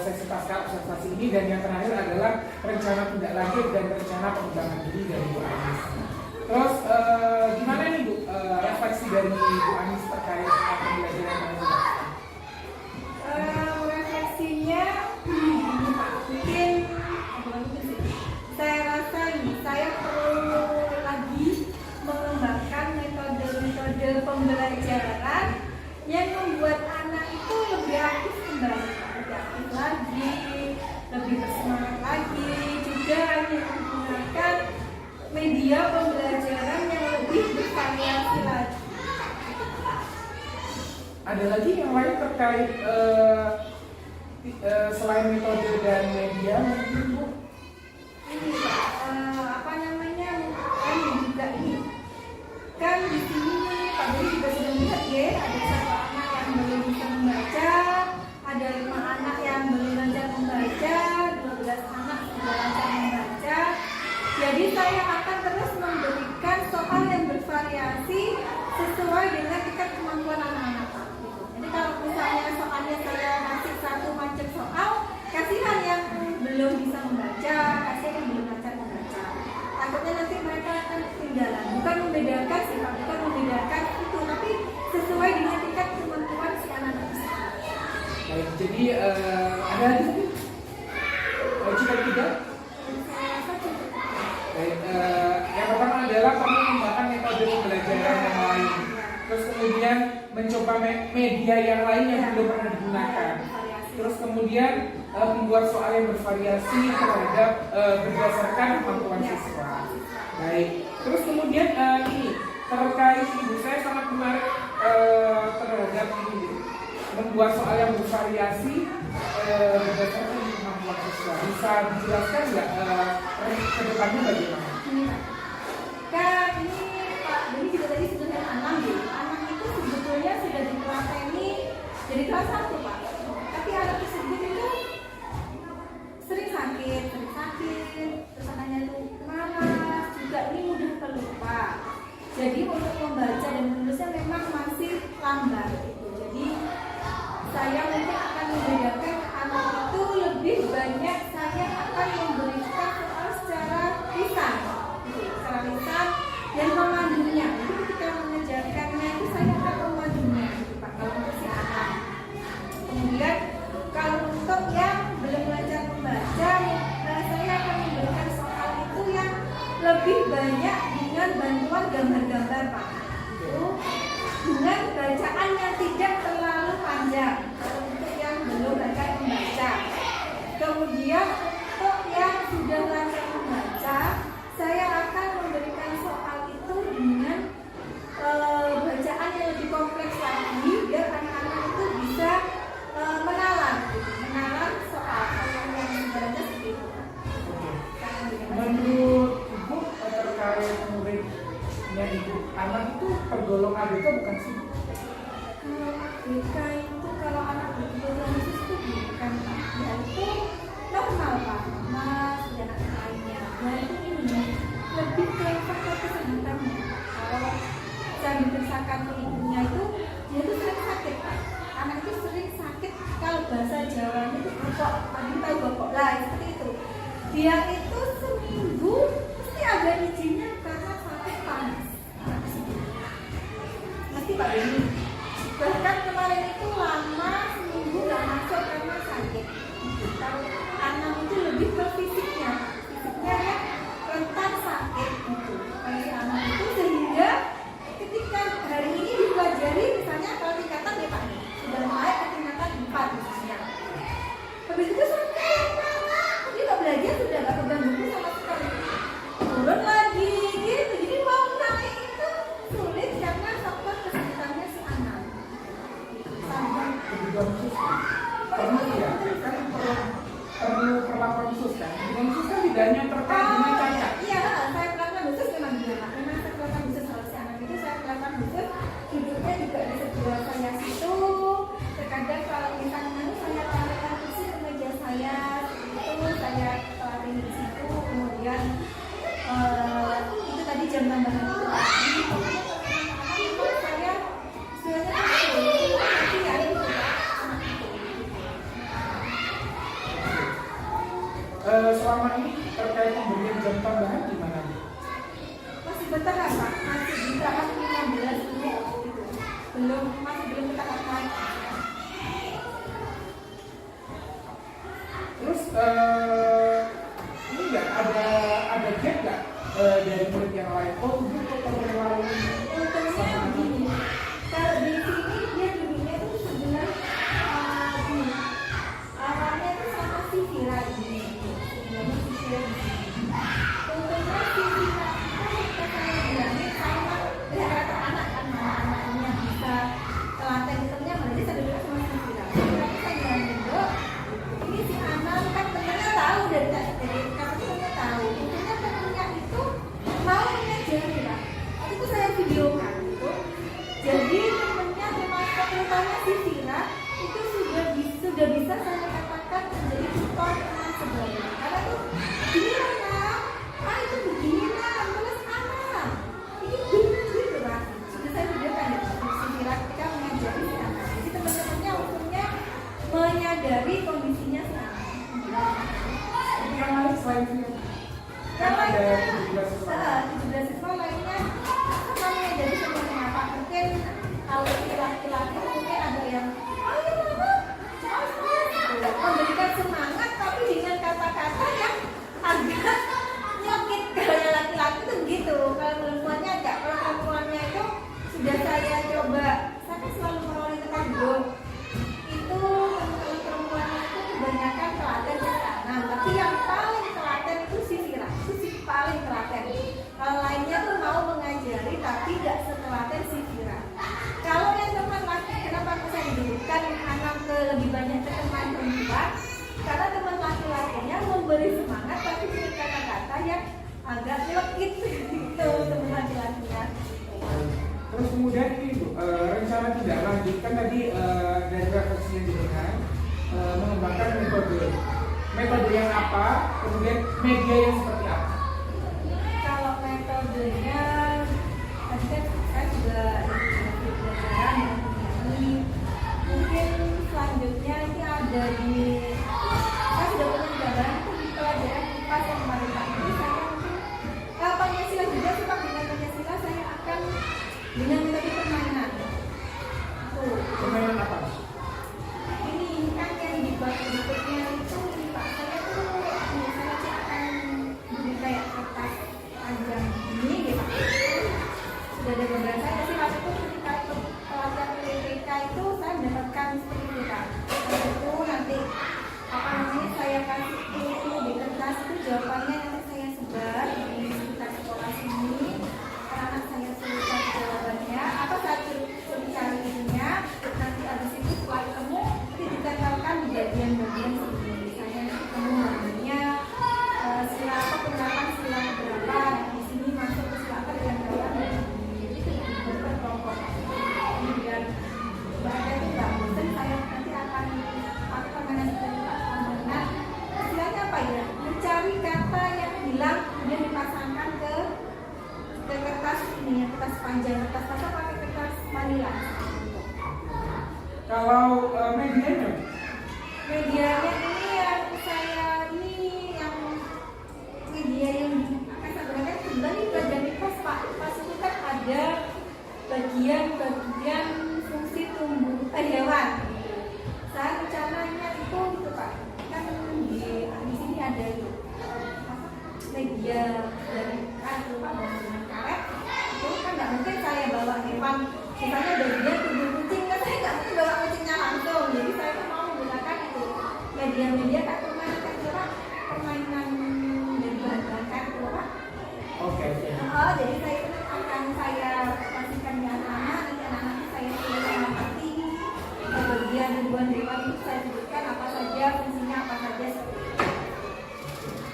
sesi pasca observasi ini, dan yang terakhir adalah rencana tindak lanjut dan rencana pengembangan diri dari Bu Anis. Terus gimana nih Bu, refleksi dari Bu Anis terkait pembelajaran yang dilakukan? Refleksinya mungkin saya rasa nih, saya perlu lagi mengembangkan metode-metode pembelajaran yang membuat anak itu lebih aktif kembali, lebih aktif lagi, lebih bersemangat lagi, juga menggunakan media pembelajaran yang lebih bervariasi lagi. Ada lagi yang lain terkait selain metode dan media mungkin Bu? Ini Pak, apa namanya, kan juga ini kan di sini Pak Budi juga sudah melihat ya, ada 1 anak yang belum bisa membaca, ada 5 anak yang belum lancar membaca, 12 anak sudah lancar membaca. Jadi saya akan terus memberikan soal yang bervariasi sesuai dengan tingkat kemampuan anak-anak. Jadi kalau misalnya soalnya saya kasih 1 macam soal, kasihan yang belum bisa membaca, kasihan yang belum lancar membaca. Takutnya nanti mereka akan ketinggalan. Bukan membedakan sih Pak, bukan membedakan itu, tapi sesuai dengan tingkat kemampuan si anak-anak tersebut. Baik, jadi ada lagi jika tidak? Saya rasa cukup. Baik, yang pertama adalah kamu mengembangkan metode pembelajaran yang lain. Terus kemudian mencoba media yang lain yang belum pernah digunakan. Terus kemudian membuat soal yang bervariasi terhadap berdasarkan kemampuan siswa. Baik. Terus kemudian ini terkait ibu, saya sangat menarik terhadap ini, membuat soal yang bervariasi berdasarkan kemampuan siswa. bisa dijelaskan nggak ke depannya bagaimana? Ini Pak. Kan ini Pak Beni juga tadi sebutkan anak ya. Anak itu sebetulnya sudah ditelateni jadi kelas 1 Pak. Tapi anak tersebut itu sering sakit, terus anaknya itu malas, juga ini mudah pelupa. Jadi untuk membaca dan menulisnya memang masih lambat gitu. Jadi saya mungkin akan membedakan anak itu lebih banyak saya akan memberikan soal secara lisan, gitu, secara lisan dan memandunya. Jadi ketika mengajarkannya itu saya akan memandunya, gitu Pak. Kalau untuk si anak. Kemudian kalau untuk yang belum belajar membaca, saya akan memberikan soal itu yang lebih banyak dengan bantuan gambar-gambar Pak. Itu dengan bacaan yang tidak terlalu panjang untuk yang belum belajar membaca. Kemudian untuk yang sudah belajar membaca, saya akan memberikan soal itu dengan bacaan yang lebih kompleks lagi biar anak-anak itu bisa menalan soal yang sebenarnya seperti itu. Menurut Ibu terkait muridnya Ibu, anak itu tergolong ABK bukan sih? Kalau ABK itu kalau anak berkebutuhan khusus itu bukan Pak. Ya itu normal Pak, mas dan anak lainnya. Ya itu ini lebih ke faktor kesehatannya. Kalau saya diperiksakan ke ibunya itu, dia itu sering sakit Pak. Anak itu sering sakit, kalau bahasa Jawanya itu bokok, tadi tahu bokok lah seperti itu. Dia itu seminggu mesti ada izinnya karena sakit panas. Mesti Pak Beni. Bahkan kemarin itu lama seminggu nggak masuk karena sakit. Kalau anak itu lebih ke fisiknya ya rentan sakit gitu. Bagi anak itu sehingga ketika hari ini dipelajari misalnya kalau tingkatan ya Pak sudah naik ke tingkatan 4 misalnya. Habis itu sakit, dia nggak belajar sudah nggak pegang buku sama sekali. Turun lagi gitu. Jadi mau naik itu sulit karena faktor kesulitannya si anak. Kebutuhan khusus perlu ya, kan perlu perlakuan khusus kan? Kebutuhan khusus kan tidak hanya terkait dengan cacat. Iya, saya perlakuan khusus memang dia Pak. Memang saya perlakuan khusus kalau si anak itu saya perlakuan khusus. Duduknya juga di sebelah saya situ. Terkadang kalau misalnya saya tawarkan kursi ke meja saya, itu saya tawarin di situ. Kemudian itu tadi jam tambahan itu Pak. Jadi pokoknya kalau anak-anak itu saya istilahnya itu nanti ya itu Pak. Anak itu. Selama ini terkait pemberian jam tambahan gimana? Masih bertahap Pak, masih di tahap 15 menit gitu. Masih belum ke tahap naik. Terus ini nggak ada gap nggak dari murid yang lain? Oh, itu kok terlalu Untungnya begini, kalau di sini dia dulunya itu sebenarnya gini, awalnya itu sama si Vira ini, sebenarnya si Vira di sini. Untungnya si Vira itu ketika saya bilangin sama rata anak kan anak-anak yang bisa telaten temennya, berarti saya bilang sama si Vira. Tapi saya bilangin dok, ini si anak kan temennya tahu dari karena temennya tahu. Untungnya temennya itu mau mengajari Pak. Itu saya videokan gitu. Jadi temennya terutama si Vira itu sudah bisa saya katakan menjadi tutor teman sebaya. Karena tuh gini lah itu begini lah, terus anak ini benar gitu Pak. Sudah saya videokan ya si Vira ketika mengajari si anak. Jadi teman-temannya untungnya menyadari kondisinya si anak. yang lain selain itu? Kan Yang ada lainnya 17 siswa. 17 siswa lainnya sama jadi semuanya Pak. Mungkin kalau laki-laki mungkin ada yang ayo mama gitu. Memberikan semangat tapi dengan kata-kata yang agak nyokit. Kalau laki-laki tuh gitu, kalau perempuannya enggak. Kalau perempuannya itu sudah saya coba, saya kan selalu meroli tentang dong. Itu teman-teman perempuannya itu kebanyakan telaten ke kanan, tapi yang paling telaten itu si Vira, itu si paling telaten. Kalau lainnya tuh mau mengajari tapi tidak setelaten si Vira. Kalau yang teman agak nyelekit gitu teman laki-lakinya. Terus kemudian ini Bu, rencana tidak lanjut kan tadi dari refleksi yang diberikan mengembangkan metode yang apa, kemudian media yang seperti apa? Kalau metodenya tadi kan saya juga belajaran ini mungkin selanjutnya ini ada di saya sudah punya gambaran itu di pelajaran IPA yang kemarin Pak. Jadi saya mungkin Pancasila juga sih Pak, dengan Pancasila saya akan dengan metode permainan. Tuh. Permainan apa? Ini kan yang dibuat berikutnya itu ini Pak, saya tuh misalnya sih akan beli kayak kertas panjang ini gitu Pak. Sudah ada gambaran saya sih waktu itu ketika pelajar PPK itu saya mendapatkan seperti itu Pak. Saya itu nanti apa namanya saya kasih itu di kertas itu jawabannya nanti saya sebar di sekitar sekolah sini. Anak saya tuliskan jawabannya apa saya suruh cari ininya, nanti habis itu setelah ketemu nanti ditempelkan di bagian-bagian sini. Saya ketemu namanya sila apa penerapan sila berapa, di sini masuk ke sila apa yang berapa, jadi itu dibuat kelompok. Kemudian baca itu nggak bosan, saya nanti akan permainan seperti Pak permainan istilahnya apa ya, mencari kata yang hilang kemudian dipasangkan ke kertas ini ya, kertas panjang, kertas apa pakai kertas manila. Kalau medianya? Medianya ini yang saya ini yang media yang sebenarnya sebenarnya pelajaran IPAS Pak. IPAS itu kan ada bagian fungsi tumbuh hewan. Saya rencananya itu gitu Pak. Kan di sini ada itu media dari bangunan karet itu kan nggak mungkin saya bawa hewan misalnya bagian tubuh kucing kan saya nggak mungkin bawa kucingnya langsung, jadi saya tuh mau menggunakan itu media-media kayak permainan dari bahan karet itu Pak. Oke. Jadi saya itu akan saya pastikan di anak-anak, nanti anak-anak saya tuliskan nanti bagian ribuan hewan itu saya sebutkan apa saja fungsinya apa saja seperti itu.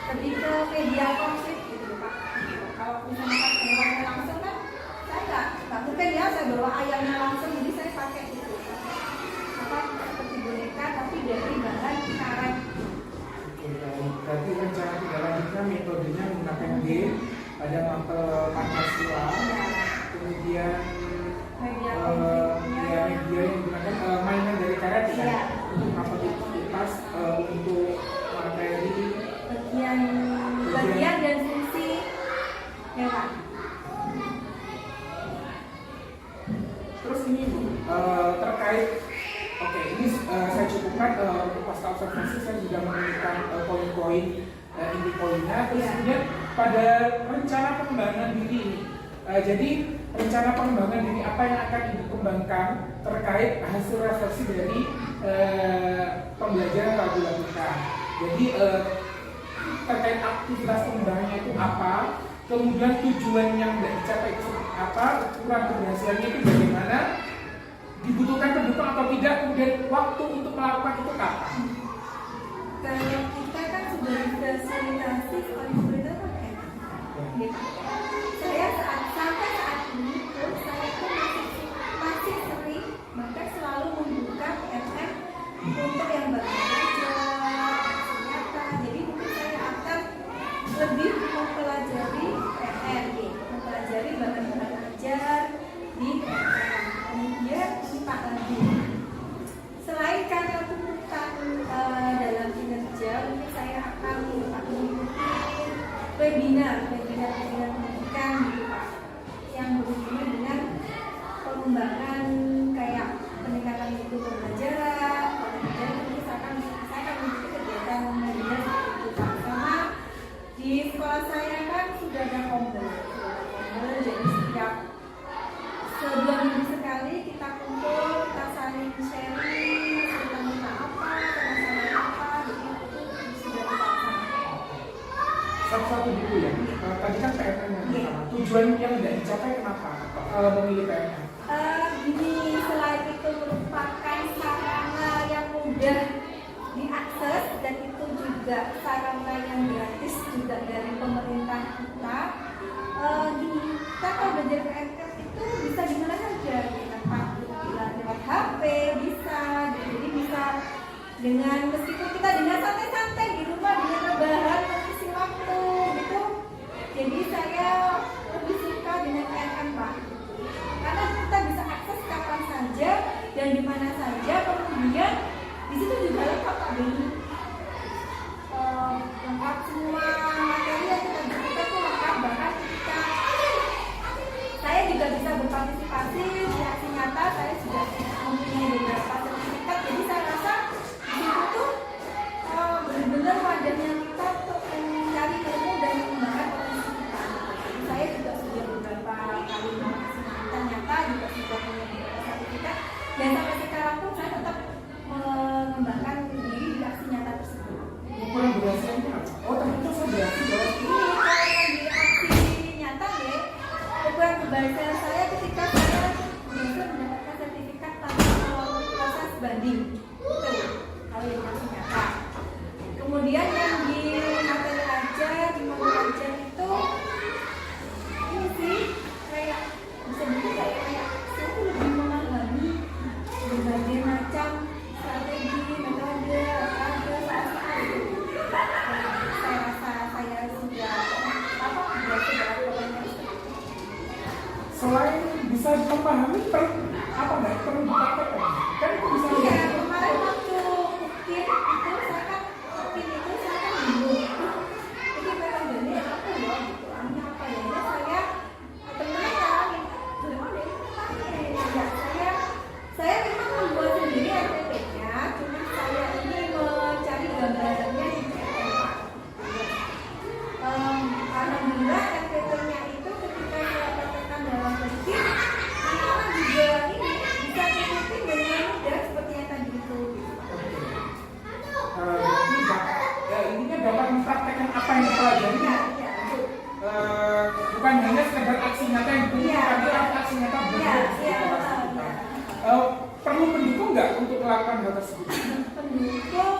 Lebih ke media konflik gitu Pak. Kalau misalnya kan hewannya langsung kan saya nggak mungkin ya saya bawa ayamnya langsung, jadi saya pakai itu apa seperti boneka tapi dari bahan karet. Oke, baik. Berarti rencana tidak lanjutnya metodenya menggunakan game pada mapel Pancasila, kemudian Media media yang menggunakan mainan dari karet ya, Iya. untuk mapel IPAS untuk materi bagian dan fungsi hewan. Terus ini Bu, terkait ini saya cukupkan untuk pasca observasi saya sudah menemukan poin-poin inti poinnya. Terus Iya. kemudian pada rencana pengembangan diri ini, jadi rencana pengembangan diri apa yang akan dikembangkan terkait hasil refleksi dari pembelajaran lagu lakukan. Jadi terkait aktivitas pengembangannya itu apa, kemudian tujuan yang tidak dicapai itu apa, ukuran keberhasilannya itu bagaimana, dibutuhkan pendukung atau tidak, kemudian waktu untuk melakukan itu kapan. Kalau kita kan sudah difasilitasi oleh pemerintah kan enak. Gitu. Saya sampai saat ini pun saya pun masih sering bahkan selalu membuka PMM untuk yang baru belajar ternyata. Jadi mungkin saya akan lebih mempelajari PMM, mempelajari bahan-bahan ajar di PMM. Kemudian Pak lagi. Selain karya tuntutan dalam kinerja, mungkin saya akan mengikuti webinar pendidikan gitu Pak, yang berhubungan dengan pengembangan kayak peningkatan mutu pembelajaran, mungkin saya akan mengikuti kegiatan webinar seperti itu Pak. Karena di sekolah saya kan sudah ada kombel, jadi setiap sebulan minggu sekali kita kumpul, kita saling sharing tentang apa, masalah apa, jadi itu sudah kita laksanakan. Satu-satu dulu ya. Tadi kan PMM yang pertama. Tujuan yang tidak dicapai kenapa memilih PMM? Gini, selain itu merupakan sarana yang mudah diakses dan itu juga sarana yang gratis juga dari pemerintah kita. dengan meskipun kita dengan santai-santai di rumah dengan rebahan mengisi waktu gitu. Jadi saya lebih suka dengan KRM Pak, karena kita bisa akses kapan saja dan di mana saja. Kemudian di situ juga lengkap Pak Beni, lengkap semua materi yang kita butuhkan tuh lengkap, bahkan kita saya juga bisa berpartisipasi di aksi nyata. Saya sudah mempunyai beberapa sertifikat, jadi saya rasa di situ tuh benar-benar wadahnya kita untuk mencari ilmu dan mengembangkan potensi kita. Jadi saya juga sudah beberapa kali aksi nyata juga sudah punya beberapa sertifikat, dan sampai sekarang pun saya tetap mengembangkan diri di aksi nyata tersebut. Ukuran berhasilnya apa? Oh, ternyata saya berhasil loh. Ini kalau yang di aksi nyata ya, ukuran keberhasilan saya ketika saya berhasil mendapatkan sertifikat tanpa melalui proses banding. Itu kalau yang aksi nyata. Kemudian yang di materi aja, di modul aja itu ini sih kayak bisa dibilang kayak saya tuh lebih memahami berbagai macam strategi, metode, soal itu. Saya rasa saya sudah berhasil dalam komunikasi. Selain bisa memahami, apa nggak perlu dipraktekkan? Kan itu bisa Iya, menjadi kemarin waktu mungkin itu saya kan bingung. Jadi metodenya apa ya gitu, artinya apa ya? Jadi saya teman-teman nyaranin, gimana deh? Ya saya memang membuat sendiri RPP-nya, cuma saya ini mencari gambarannya di CRM. Alhamdulillah RPP-nya itu ketika saya praktekkan dalam praktik, itu kan juga ini bisa diikuti dengan mudah seperti yang tadi itu. Intinya dapat mempraktekkan apa yang dipelajari. Iya. Bukan hanya sekedar aksi nyata yang dibutuhkan, Iya. tapi aksi nyata Iya. perlu pendukung nggak untuk melakukan hal tersebut? Pendukung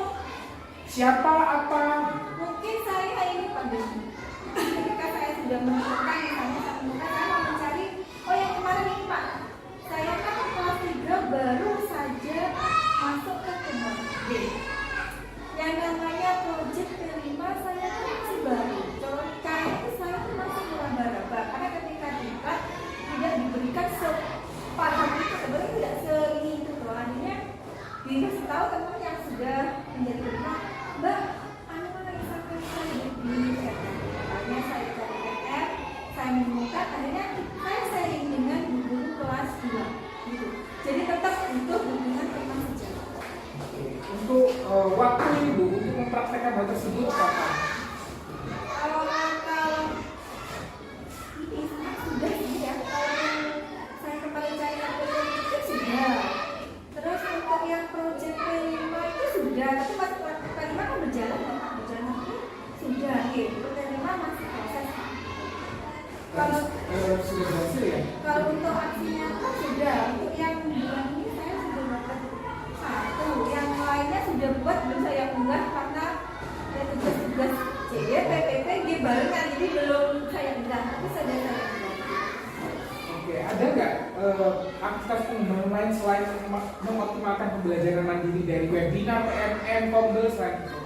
Siapa, apa? mungkin saya ini Pak Beni. Ketika saya sudah menemukan misalnya saya mau mencari, oh yang kemarin ini Pak, saya kan kelas 3 baru saja masuk ke kelas D. Yang namanya project kelima saya tuh masih baru. Kayaknya itu saya tuh masih meraba-raba, karena ketika debat tidak diberikan sepaham itu, sebenarnya tidak seini itu tuh. Akhirnya dikasih tahu teman yang sudah menjadi kelima, Mbak, anu lagi sampai saya di akhirnya saya cari PR, saya menemukan, akhirnya saya sharing dengan guru kelas 2 gitu. Jadi tetap butuh dukungan teman sejauh. Untuk waktu Ibu untuk mempraktekkan hal tersebut kapan? Kalau ini sudah sih ya, kalau saya kembali cari RPP itu sudah. Terus untuk yang project kelima itu sudah, tapi pas kelima kan berjalan ya Pak, berjalan itu sudah gitu. Kelima masih proses. Kalau Sudah berhasil ya? kalau untuk aksinya kan sudah, untuk yang bulan ini saya sudah dapat satu, yang lainnya sudah buat belum saya unggah karena tugas-tugas CY, PPP, G barengan, jadi belum saya unggah, tapi sudah saya unggah. Oke, ada nggak aktivitas pengembangan lain selain mengoptimalkan pembelajaran mandiri dari webinar, PMM, Kombel selain itu?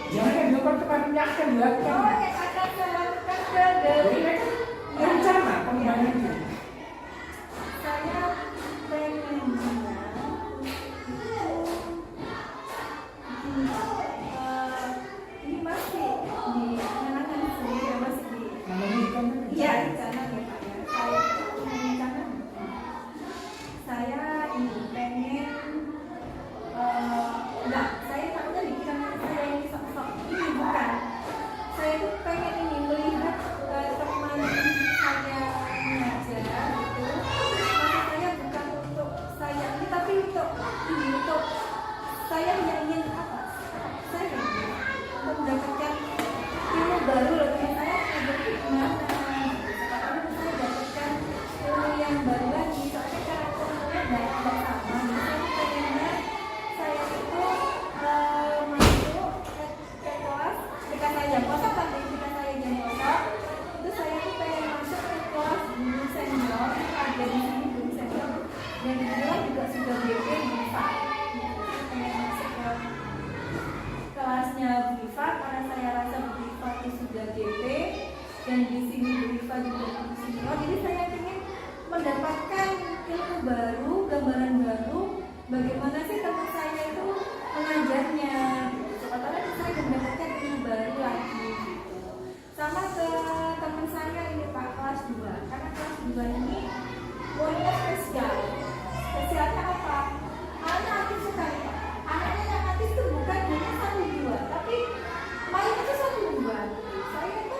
Jangan yang dilakukan kemarinnya akan dilakukan. Oh, yang akan saya lakukan dari Jadi kan rencana pengembangan itu. saya pengennya ini masih di menangan sendiri ya, masih di Namanya bukan kan? iya rencana ya Pak ya. Saya punya rencana. Saya ini pengen enggak, saya takutnya dikira saya ini sok-sok ini bukan. Saya tuh pengen ini melihat teman saya mengajar gitu. Masa saya bukan untuk saya ini, tapi untuk ini, untuk saya hanya ingin apa? Saya untuk mendapatkan ilmu baru loh, teman saya begitu gimana? Sekarang saya dapatkan ilmu yang baru lagi, soalnya karakternya nggak sama. Saya pengennya saya itu masuk ke kelas ketika saya jam kosong, tapi ketika saya jam kosong itu mendapatkan ilmu baru, gambaran baru, bagaimana sih teman saya itu mengajarnya. Siapa tahu nanti saya mendapatkan ilmu baru lagi. Sama ke teman saya ini Pak, kelas 2. Karena kelas 2 ini muridnya spesial. Spesialnya apa? Anaknya aktif sekali Pak. Anaknya yang aktif itu bukan hanya 1-2, tapi mayoritas 1-2. Saya itu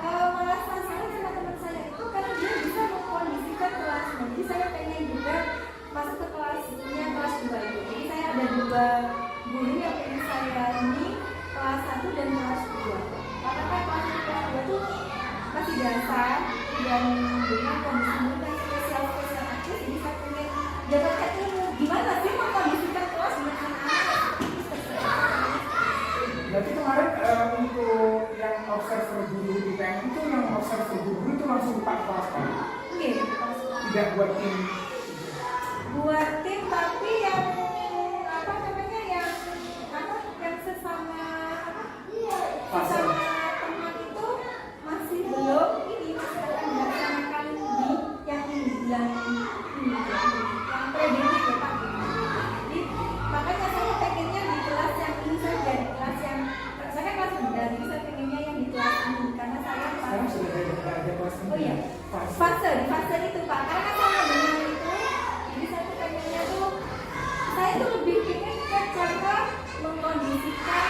merasa sayang sama teman saya itu karena dia bisa mengkondisikan kelasnya. Jadi saya pengen juga masuk ke kelasnya kelas 2 itu. Jadi saya ada 2 guru yang pengen saya ini kelas 1 dan kelas 2. Karena kan kelas 1 kelas 2 itu masih dasar dan dengan kondisi murid yang spesial aktif. Jadi saya pengen dapatkan ilmu gimana sih mengkondisikan kelas dengan anak-anak. Berarti kemarin untuk yang observer guru di PM itu yang observer guru itu langsung Pak kelas Pak? Oke, Tidak buat tim? buat tim tapi yang apa namanya yang sesama sesama teman itu masih belum ini masih akan dilaksanakan di yang ini bulan ini yang prediksi ya Pak. Jadi makanya saya pengennya di kelas yang ini saja, di kelas yang saya kan kelas muda, jadi saya pengennya yang di kelas ini karena saya Sekarang sudah ada kelas ini. oh iya fase itu Pak, karena saya dengar itu jadi saya tuh pengennya tuh saya tuh lebih pengen ke cara mengkondisikan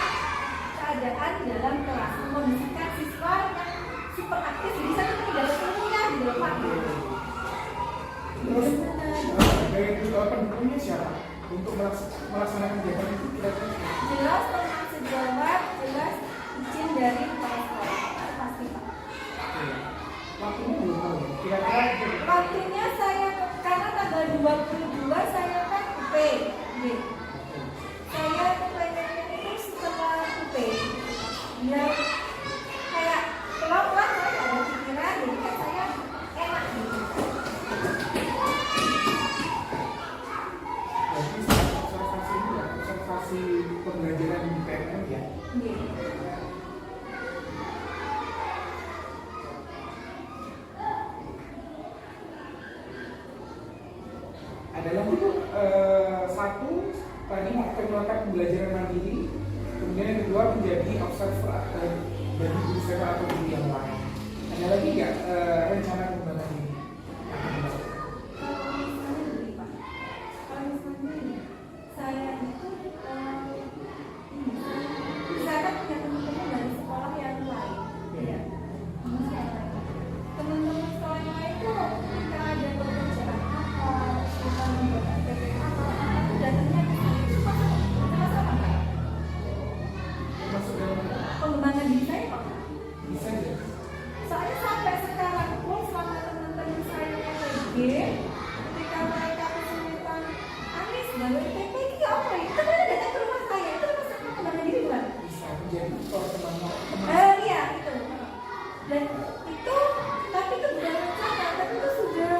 keadaan di dalam kelas, mengkondisikan siswa yang super aktif. Jadi saya tuh tidak ilmunya di dalam Pak. Terus dari pendukungnya siapa untuk melaksanakan kegiatan itu kira-kira? Jelas teman sejawat, jelas izin dari kepala sekolah pasti Pak. Waktunya belum tahu. Kira-kira Waktunya saya karena tanggal 22 saya kan UP. Saya pengennya itu setelah UP. Biar kayak pelan-pelan saya ada pikiran, jadi kan saya enak gitu. Berarti observasi ini ya, observasi pembelajaran di PMM ya. Ada lagi tuh satu tadi melakukan pembelajaran mandiri, kemudian yang kedua menjadi observer atau dari guru saya atau guru yang lain. Ada lagi nggak rencana pengembangan ini? Kalau misalnya gini Pak, kalau misalnya ini, saya itu saya kan punya teman-teman dari sekolah yang lain, ya. Teman-teman sekolah yang lain itu ketika ada pekerjaan apa, kita membuat APP apa, itu datangnya ke saya itu masuk apa? Masuk dalam Pengembangan diri saya Pak. bisa ya? Soalnya sampai sekarang pun selama teman-teman saya yang PG, ketika mereka kesulitan Anis gawe PP ini apa ya? Itu mereka datang ke rumah saya, itu masuk pengembangan diri bukan? Bisa menjadi teman-teman. Iya itu. Dan itu, tapi itu bukan rencana, tapi itu sudah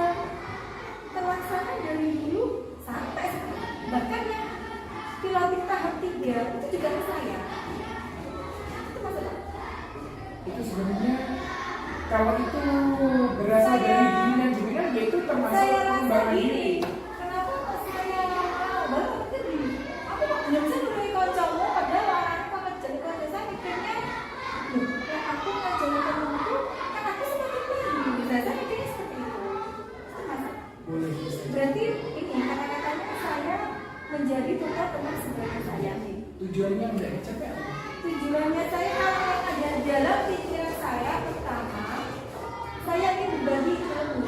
terlaksana dari dulu sampai sekarang. Bahkan yang piloting tahap 3 itu juga ke saya. Itu maksudnya. Itu sebenarnya kalau itu berasal dari diri dan jaminan yaitu termasuk Saya rasa pengembangan gini, diri. kenapa kok saya baru ngerti gini? Aku kok belum bisa nurunin koncomu padahal orang aku ngajarin konco saya mikirnya, loh, yang aku ngajarin temenku kan aku semakin baru. Saya mikirnya seperti itu. Itu masa. Boleh bisa. Berarti ini kata-katanya saya menjadi tukar teman sebagai saya nih. Tujuannya udah dicapai apa? Tujuannya saya kalau yang ada dalam pikiran saya pertama, saya ingin berbagi ilmu.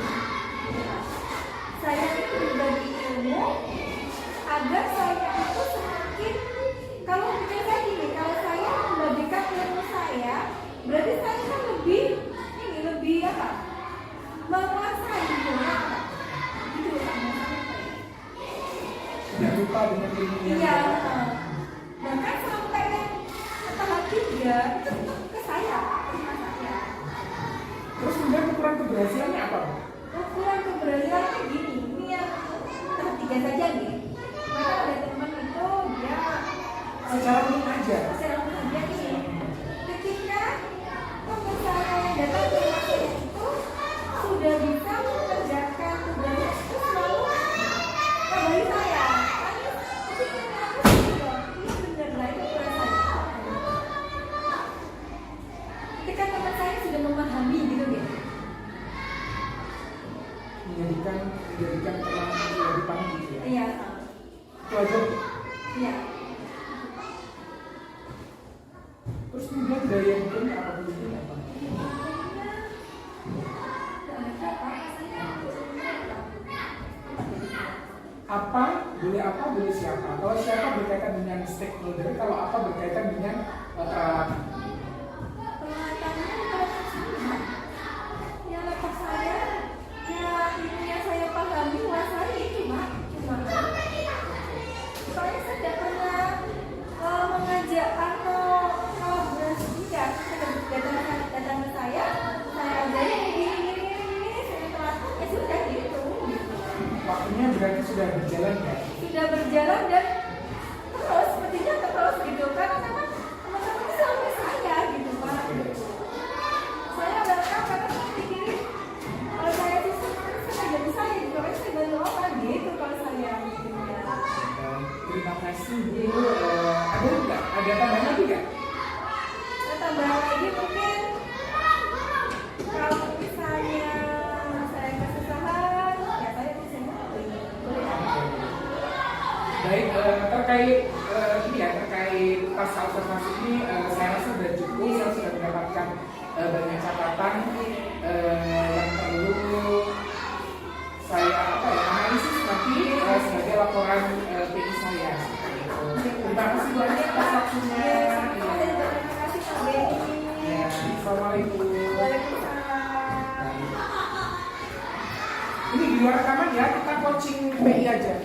Saya ingin berbagi ilmu agar saya itu semakin, kalau pikir saya gini, kalau saya membagikan ilmu saya, berarti saya kan lebih apa? Menguasai gitu ya. Gitu ya. Tidak lupa dengan ilmu yang Iya. didapat. Bahkan sampai yang tahap 3 itu tetap ke saya, ke rumah saya. Terus kemudian ukuran keberhasilannya apa? Ukuran keberhasilannya gini, ini yang tahap 3 saja nih. Maka ada teman itu dia Secara umum aja. secara umum dia ini. Ketika pembicara yang datang ke rumah saya itu sudah bisa mengerjakan menjadikan keterangan yang lebih paham gitu ya. Iya. Itu aja. Iya. Terus kemudian daya dukungnya apa dulu apa? Apa boleh siapa? Kalau siapa berkaitan dengan stakeholder, kalau apa berkaitan dengan peralatan. Ya lepas saya, ya ini yang saya pahami saya itu Mak. Soalnya saya tidak pernah mengajak atau kolaborasi ya. Datang ke saya ajarin ini, saya terapkan, ya sudah gitu. Waktunya berarti sudah berjalan ya? Sudah berjalan dan terus, sepertinya terus gitu. Karena memang teman-teman itu selalu saya gitu Pak. Saya welcome karena saya pikirin kalau saya susah, saya jadi saya gitu. Saya bantu apa gitu kalau saya gitu ya. Terima kasih Bu. Ada tambahan lagi nggak? Tambah lagi mungkin kalau misalnya saya kesusahan, ya saya bisa boleh. Baik, terkait ini ya, terkait pasal observasi ini saya rasa sudah cukup. Saya sudah mendapatkan banyak catatan yang perlu saya analisis nanti sebagai laporan PI saya. Terima kasih banyak atas waktunya. Terima kasih Pak Benny. Ya, Assalamualaikum. Waalaikumsalam. Ini di luar rekaman ya, kita coaching PI aja.